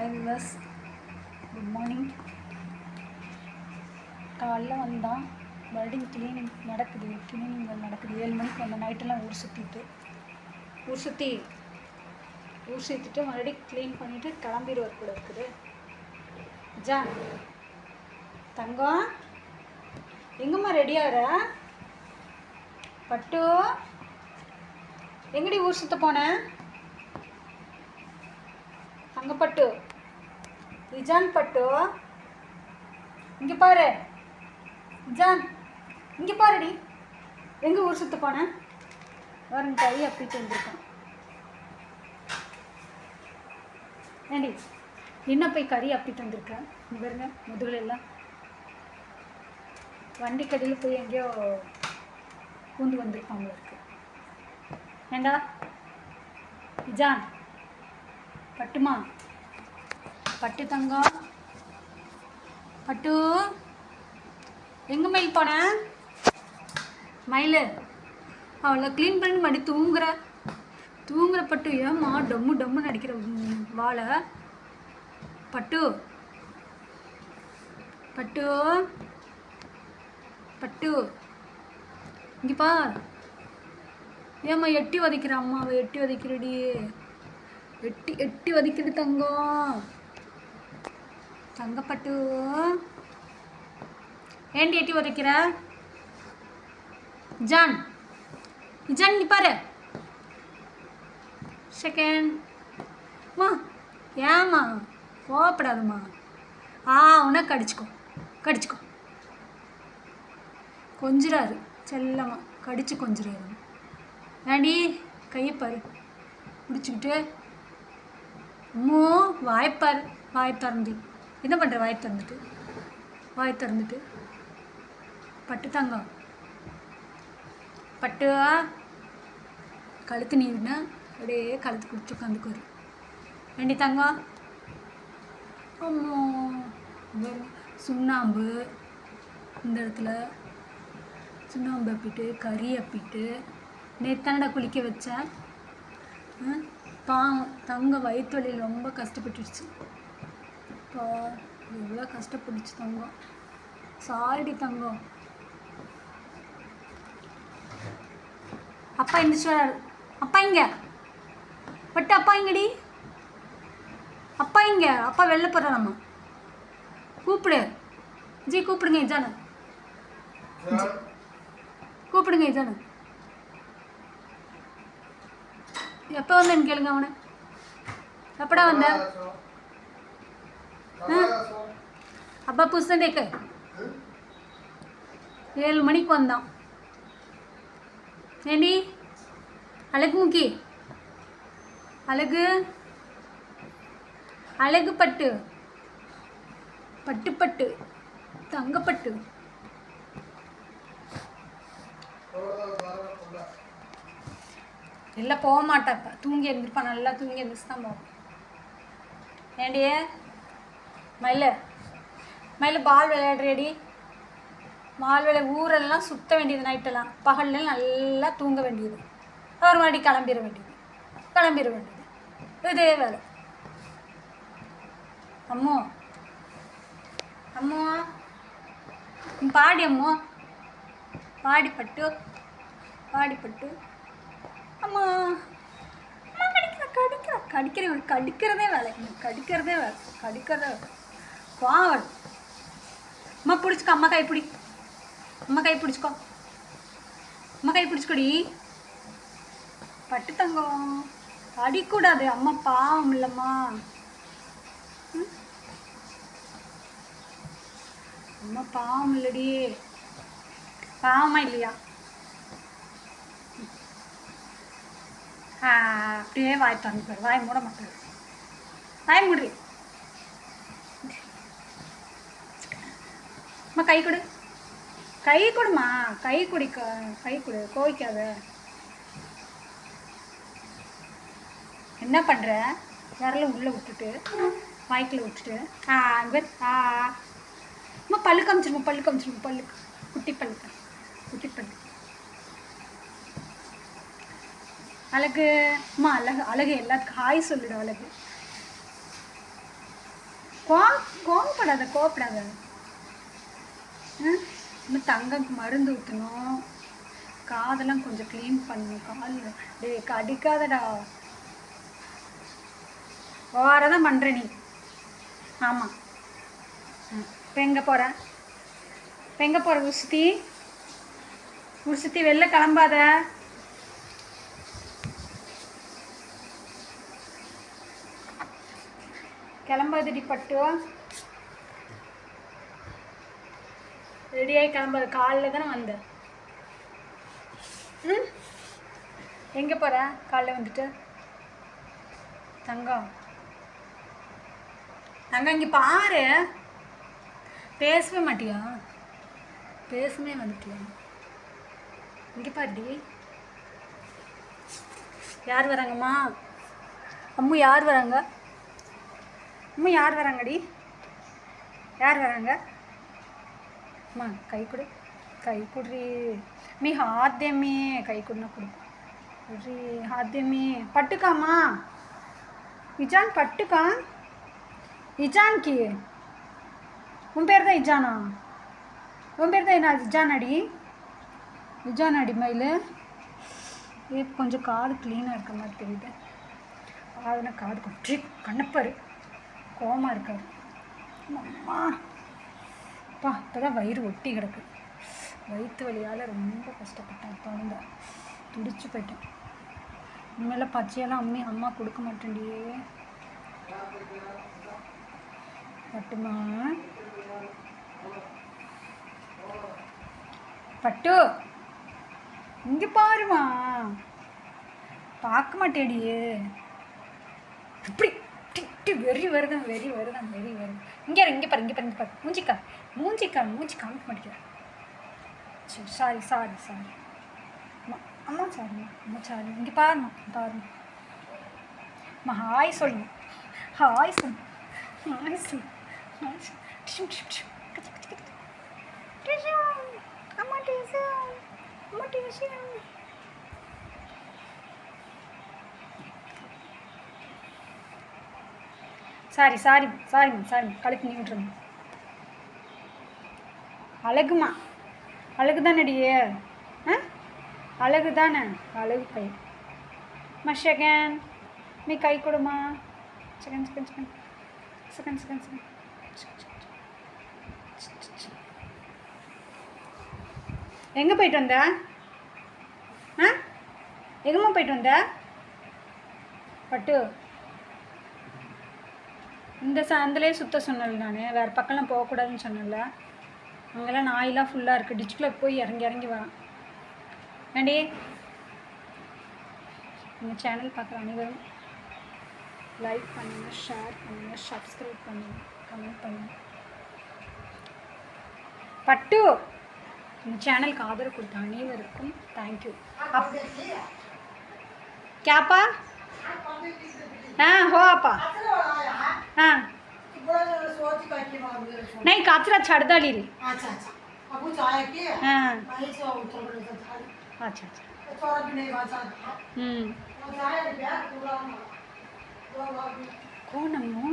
Hi viewers, good morning. காலைல வந்தான், மறுபடியும் கிளீனிங் நடக்குது, கிளீனிங்கள் நடக்குது. 7 மணிக்கு வந்தேன். நைட்டெல்லாம் ஊர் சுற்றிட்டு மறுபடியும் க்ளீன் பண்ணிவிட்டு கிளம்பிடுவார் கூட இருக்குது. ஜான் தங்கம், எங்கம்மா ரெடி ஆகிற? பட்டு எங்கடி ஊர் சுற்ற போனேன்? அங்கே பட்டு, இஜான் பட்டு, இங்கே பாரு. இஜான் இங்கே பாருடி, எங்கே ஊர் சுற்ற போனேன்? வரங்க கை அப்பிட்டு வந்திருக்கான். ஏண்டி என்ன போய் கறி அப்பிட்டு வந்திருக்கேன்? பாருங்க முதுகுல எல்லாம் வண்டி கடையில் போய் எங்கேயோ பூந்து வந்திருப்பாங்களா இருக்கு. ஏண்டா இஜான், பட்டுமா, பட்டு தங்கம், பட்டு எங்கே மயில் போனேன்? மயில் அவளை க்ளீன் பண்ணி மடி தூங்குற பட்டு. ஏம்மா டம்முன்னு அடிக்கிற வாழை? பட்டு பட்டு பட்டு இங்கே பார். ஏம்மா எட்டி வதைக்கிற அம்மாவை? எட்டி வதைக்கிறடி, எட்டி வதைக்குது தங்கம். தங்கப்பட்டு ஏண்டி எட்டி வதைக்கிற? ஜான் நீ பாரு. செகண்ட் மா, ஏம்மா கோவப்படாதும்மா. உன்னை கடிச்சுக்கோ. கொஞ்சிறாரு செல்லம்மா, கடிச்சு கொஞ்சிறாரு. ஏண்டி கையை பாரு பிடிச்சிக்கிட்டு. அம்மோ வாய் திறந்து என்ன பண்ணுற? வாய் திறந்துட்டு பட்டு தங்கம், பட்டு கழுத்து நீவினா அப்படியே கழுத்து குடிச்சு உட்காந்துக்குவார். ஏண்டி தங்கம்? அம்மோ சுண்ணாம்பு இந்த இடத்துல சுண்ணாம்பு அப்பிட்டு, கறி அப்பிட்டு, நேத்தானடா குளிக்க வச்சேன். பாவம் தங்கம் வயிற்று வலியில் ரொம்ப கஷ்டப்பட்டுடுச்சு. இப்போ எவ்வளோ கஷ்டப்பட்டுச்சு தங்கம். சாரிடி தங்கம். அப்பா எந்திரிச்சு வராரு. அப்பா இங்கே பட்டு, அப்பா இங்கடி, அப்பா இங்கே. அப்பா வெளில போகிறாராம்மா. கூப்பிடு கூப்பிடுங்க இஜானு, கூப்பிடுங்க இஜானு. எப்போ வந்தேன்னு கேளுங்க அவனை. எப்படா வந்த? அப்பா புதுசு டேக்கு 7 மணிக்கு வந்தான். ஏண்டி அழகு முக்கி, அழகு பட்டு தங்கப்பட்டு. இல்லை போக மாட்டாப்பா, தூங்கி எழுந்திருப்பா. நல்லா தூங்கி எழுந்திரிச்சு தான் போவோம். ஏண்டியே மயில் பால் விளையாடுறேடி. ஊரெல்லாம் சுற்ற வேண்டியது, நைட்டெல்லாம் பகல்லாம் நல்லா தூங்க வேண்டியது. ஒரு மறுபடி கிளம்பிட வேண்டியது. இதே வேலை. அம்மோ பாடி, பாடி பட்டு அம்மா கடிக்கிறதே வேலை. பாவல். அம்மா பிடிச்சிக்கோ, அம்மா கை பிடிச்சிக்கோ. அம்மா கை பிடிச்சிக்கோடி. பட்டு தங்கம் கடிக்கூடாது. அம்மா பாவம் இல்லைம்மா. அம்மா பாவம் இல்லடி, பாவமா இல்லையா? அப்படியே வாய் திறந்து, வாய் மூட மாட்டேன். வாய் மூடி. அம்மா கை கொடுமா, கை கொடு, கோவிக்காத. என்ன பண்ணுற? விரல உள்ளே விட்டுட்டு வாய்க்குள்ள விட்டுட்டு அம்மா பல்லு காமிச்சிருமா, குட்டி பல்லு. அழகு அம்மா, அழகு எல்லாத்துக்கும் ஹாய் சொல்லிடு. அழகு கோவப்படாத. இன்னும் தங்கக்கு மருந்து ஊற்றணும், காதெல்லாம் கொஞ்சம் க்ளீன் பண்ணணும். காலில் அடிக்காதடா, ஓவராதான் பண்ணுற நீ. ஆமாம். இப்போ எங்கே போகிற உசுத்தி வெளில கிளம்பாத. கிளம்பாதடி பட்டு, ரெடியாகி கிளம்பாது. காலையில் தானே வந்த. எங்கே போகிற காலையில் வந்துட்டு? தங்கம் இங்கே பாரு. பேசவே மாட்டியா? பேசவே வந்துட்டியா? இங்கே பாருடி. யார் வராங்கம்மா? அம்மு யார் வராங்க? அம்மா யார் வராங்கடி? யார் வராங்க? அம்மா கை குடுறி. மீ ஹாத்தியமே கை கொடுனா குடுறி. ஹாத்தியமே பட்டுக்காம்மா. இஜான் பட்டுக்கா. இஜான்கி உன் பேர் தான் இஜானா? உன் பேர் தான் என்ன? இஜானாடி மயில். கொஞ்சம் காது க்ளீனாக இருக்க மாதிரி தெரியுது. காதுனா காது கொட்டி கண்ணப்பாரு கோமாக இருக்காரு. அம்மா அப்பா இப்போ தான் வயிறு ஒட்டி கிடக்கு. வயிற்று வலியால் ரொம்ப கஷ்டப்பட்டேன். குழந்த துடிச்சு போயிட்டேன். இனிமேல் பச்சையெல்லாம் அம்மா கொடுக்க மாட்டேன்டியே. பட்டுமா பட்டு இங்கே பாருமா. பார்க்க மாட்டேடியே. இப்படி வெறி வருதான். இங்கே பாரு. மூஞ்சி காமிக்க மாட்டேங்கிறேன். சரி சாரி. அம்மா சாரி. இங்கே பாருமா. அம்மா ஹாய் சொல்லுங்க. சாரி கழுத்து நீ விட்டுருங்க. அழகு தானடியே. அழகு தானே. அழகு கை. மஷகன் நீ கை கொடுமா. செகண்ட். எங்கே போயிட்டு வந்த? எங்கம்மா போயிட்டு வந்த? பட்டு இந்த சந்திலே சுத்த சொன்னல. நான் வேறு பக்கம்லாம் போகக்கூடாதுன்னு சொன்னல. அங்கெல்லாம் நாயெல்லாம் ஃபுல்லாக இருக்குது. டிச்சுக்குள்ளே போய் இறங்கி வரான். ஏண்டி இந்த சேனல் பார்க்குற அனைவரும் லைக் பண்ணுங்கள், ஷேர் பண்ணுங்கள், சப்ஸ்கிரைப் பண்ணுங்கள், கமெண்ட் பண்ணுங்கள். பட்டு இந்த சேனலுக்கு ஆதரவு கொடுத்த அனைவருக்கும் தேங்க்யூ. क्यापा? हाँ हो आपा. हाँ नहीं काचरा छड़ डाली रे. अच्छा अब चाय के. हाँ अच्छा कौन अम्मू?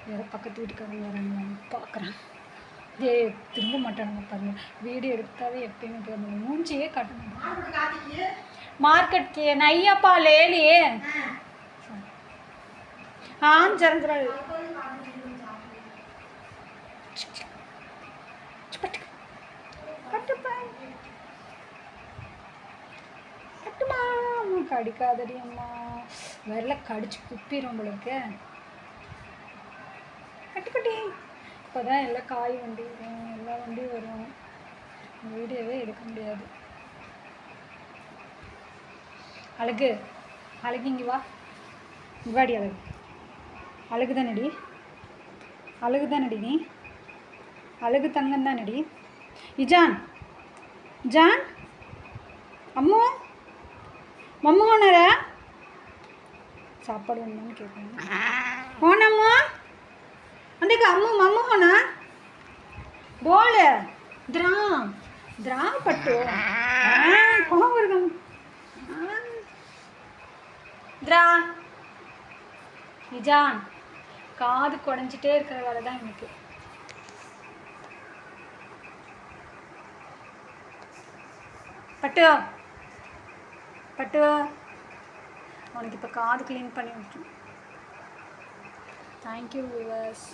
यार பக்கத்து வீட்டுக்காரங்க வராங்க பார்க்குறேன். திரும்ப மாட்டானுங்க பாருங்க. வீடியோ எடுத்தாவே எப்பயுமே போடணும். மூஞ்சியே காட்டணும். मार्केट के नहीं अपा ले लिए. हाँ जरा கடிக்காதடி அம்மா. வரல கடிச்சு குப்பிடும் உங்களுக்கு. கட்டுக்குட்டி இப்போதான் எல்லாம் காய் வண்டி வரும், எல்லா வண்டியும் வரும். வீடியோவே எடுக்க முடியாது. அழகு இங்கே வா. இவாடி அழகு தானடி நீ. அழகு தங்கம் தானடி. இஜான் அம்மு மம்மு होना சாப்பாடு வேணும்னு கேட்குறேன். होना अंदे का अम्मू मम्मू होना बोल द्रा पट्टू कहाँ वर्गम द्रा इजान காது குடஞ்சிட்டே இருக்கிற வேலை தான் எனக்கு. பட்டு பட்டு உனக்கு இப்போ காது க்ளீன் பண்ணி விட்டுரும். Thank you viewers.